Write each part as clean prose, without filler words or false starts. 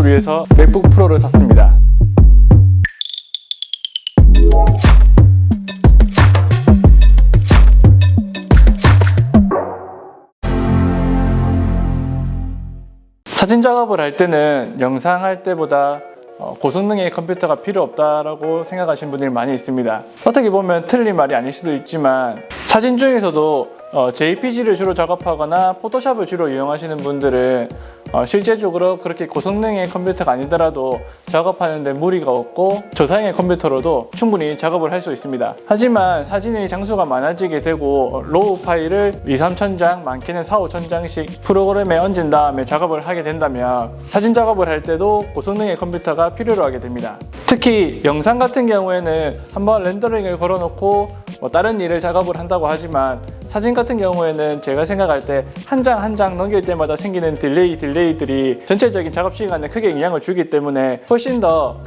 작업을 위해서 맥북 프로를 샀습니다. 사진 작업을 할 때는 영상 할 때보다 고성능의 컴퓨터가 필요 없다라고 생각하시는 분들이 많이 있습니다. 어떻게 보면 틀린 말이 아닐 수도 있지만 사진 중에서도 JPG를 주로 작업하거나 포토샵을 주로 이용하시는 분들은 실제적으로 그렇게 고성능의 컴퓨터가 아니더라도 작업하는데 무리가 없고 저사양의 컴퓨터로도 충분히 작업을 할 수 있습니다. 하지만 사진의 장수가 많아지게 되고 로우 파일을 2-3천 장, 많게는 4-5천 장씩 프로그램에 얹은 다음에 작업을 하게 된다면 사진 작업을 할 때도 고성능의 컴퓨터가 필요로 하게 됩니다. 특히 영상 같은 경우에는 한번 렌더링을 걸어놓고 다른 일을 작업을 한다고 하지만 사진 같은 경우에는 제가 생각할 때 한 장 한 장 넘길 때마다 생기는 딜레이들이 전체적인 작업 시간에 크게 영향을 주기 때문에 훨씬 더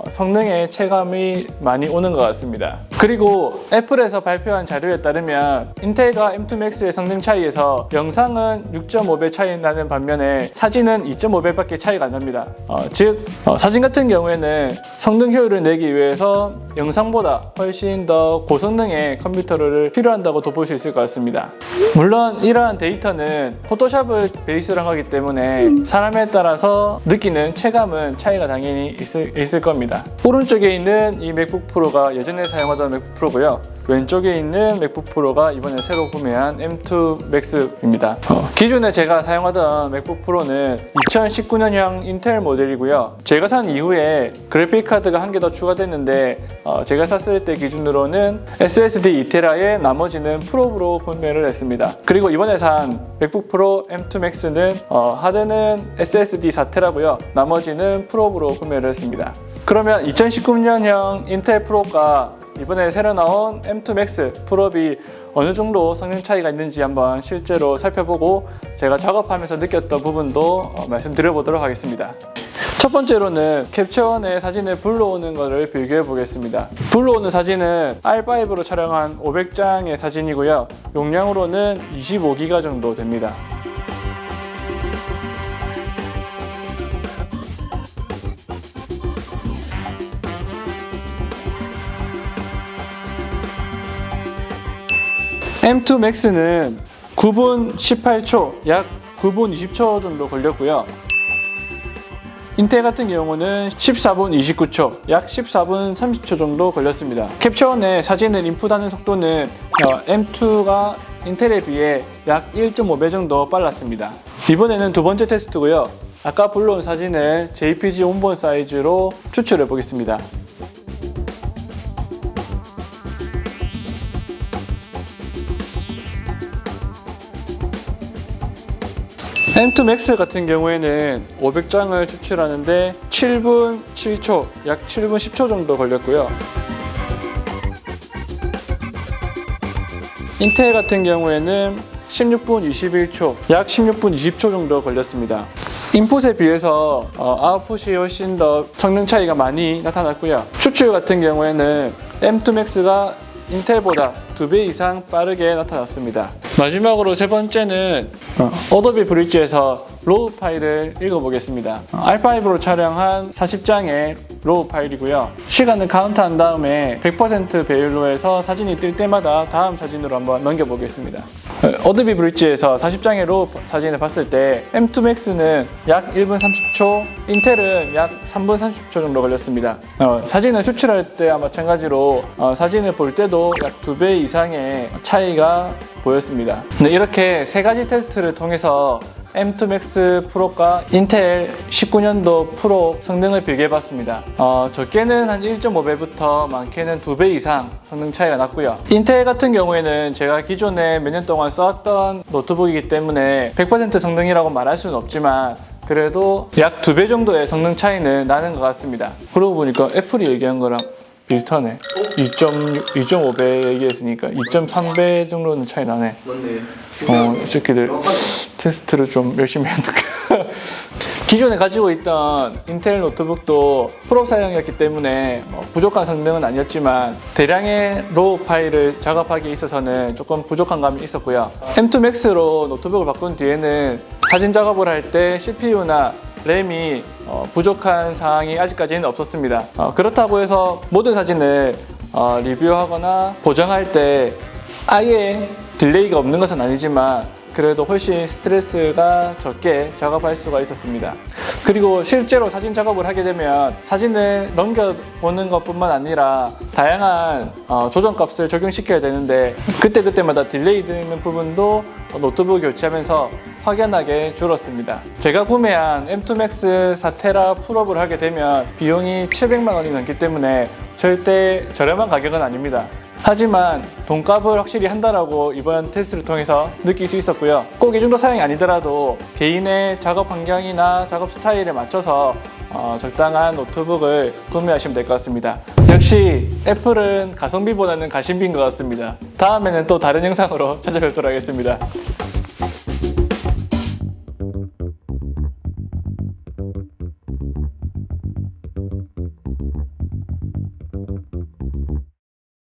성능의 체감이 많이 오는 것 같습니다. 그리고 애플에서 발표한 자료에 따르면 인텔과 M2 Max의 성능 차이에서 영상은 6.5배 차이 나는 반면에 사진은 2.5배밖에 차이가 안 납니다. 즉 사진 같은 경우에는 성능 효율을 내기 위해서 영상보다 훨씬 더 고성능의 컴퓨터를 필요한다고도 볼 수 있을 것 같습니다. 물론 이러한 데이터는 포토샵을 베이스로 한 거기 때문에 사람에 따라서 느끼는 체감은 차이가 당연히 있을 겁니다. 오른쪽에 있는 이 맥북 프로가 예전에 사용하던 맥북 프로고요. 왼쪽에 있는 맥북 프로가 이번에 새로 구매한 M2 Max입니다. 기존에 제가 사용하던 맥북 프로는 2019년형 인텔 모델이고요. 제가 산 이후에 그래픽 카드가 한 개 더 추가됐는데 제가 샀을 때 기준으로는 SSD 2TB에 나머지는 프로로 구매를 했습니다. 그리고 이번에 산 맥북 프로 M2 Max는 하드는 SSD 4TB고요. 나머지는 프로로 구매를 했습니다. 그러면 2019년형 인텔 프로가 이번에 새로 나온 M2 Max 프로비 어느 정도 성능 차이가 있는지 한번 실제로 살펴보고 제가 작업하면서 느꼈던 부분도 말씀드려보도록 하겠습니다. 첫 번째로는 캡처원에 사진을 불러오는 것을 비교해 보겠습니다. 불러오는 사진은 R5로 촬영한 500장의 사진이고요. 용량으로는 25기가 정도 됩니다. M2 Max는 9분 18초, 약 9분 20초 정도 걸렸고요. 인텔 같은 경우는 14분 29초, 약 14분 30초 정도 걸렸습니다. 캡처원에 사진을 인풋하는 속도는 M2가 인텔에 비해 약 1.5배 정도 빨랐습니다. 이번에는 두 번째 테스트고요. 아까 불러온 사진을 JPG 원본 사이즈로 추출해 보겠습니다. M2 Max 같은 경우에는 500장을 추출하는데 7분 7초, 약 7분 10초 정도 걸렸고요. 인텔 같은 경우에는 16분 21초, 약 16분 20초 정도 걸렸습니다. 인풋에 비해서 아웃풋이 훨씬 더 성능 차이가 많이 나타났고요. 추출 같은 경우에는 M2 Max가 인텔보다 2배 이상 빠르게 나타났습니다. 마지막으로 세 번째는 어도비 브릿지에서 로우 파일을 읽어보겠습니다. R5로 촬영한 40장의 로우 파일이고요. 시간을 카운트한 다음에 100% 배율로 해서 사진이 뜰 때마다 다음 사진으로 한번 넘겨보겠습니다. 어도비 브릿지에서 40장의 로우 사진을 봤을 때 M2 Max는 약 1분 30초, 인텔은 약 3분 30초 정도 걸렸습니다. 사진을 추출할 때와 마찬가지로 사진을 볼 때도 약 2배 이상의 차이가 보였습니다. 이렇게 세 가지 테스트를 통해서 M2 Max 프로과 인텔 19년도 프로 성능을 비교해봤습니다. 적게는 한 1.5배부터 많게는 2배 이상 성능 차이가 났고요. 인텔 같은 경우에는 제가 기존에 몇 년 동안 써왔던 노트북이기 때문에 100% 성능이라고 말할 수는 없지만 그래도 약 2배 정도의 성능 차이는 나는 것 같습니다. 그러고 보니까 애플이 얘기한 거랑 비슷하네. 2.5배 얘기했으니까 2.3배 정도는 차이 나네. 맞네. 이 새끼들 테스트를 좀 열심히 했는데 기존에 가지고 있던 인텔 노트북도 프로 사양이었기 때문에 부족한 성능은 아니었지만 대량의 로우 파일을 작업하기에 있어서는 조금 부족한 감이 있었고요. M2 Max로 노트북을 바꾼 뒤에는 사진 작업을 할 때 CPU나 램이 부족한 사항이 아직까지는 없었습니다. 그렇다고 해서 모든 사진을 리뷰하거나 보정할 때 아예 딜레이가 없는 것은 아니지만 그래도 훨씬 스트레스가 적게 작업할 수가 있었습니다. 그리고 실제로 사진 작업을 하게 되면 사진을 넘겨보는 것뿐만 아니라 다양한 조정값을 적용시켜야 되는데 그때마다 딜레이 되는 부분도 노트북 교체하면서 확연하게 줄었습니다. 제가 구매한 M2 Max 4테라 풀업을 하게 되면 비용이 700만 원이 넘기 때문에 절대 저렴한 가격은 아닙니다. 하지만 돈값을 확실히 한다라고 이번 테스트를 통해서 느낄 수 있었고요. 꼭 이 정도 사양이 아니더라도 개인의 작업 환경이나 작업 스타일에 맞춰서 적당한 노트북을 구매하시면 될 것 같습니다. 역시 애플은 가성비보다는 가심비인 것 같습니다. 다음에는 또 다른 영상으로 찾아뵙도록 하겠습니다.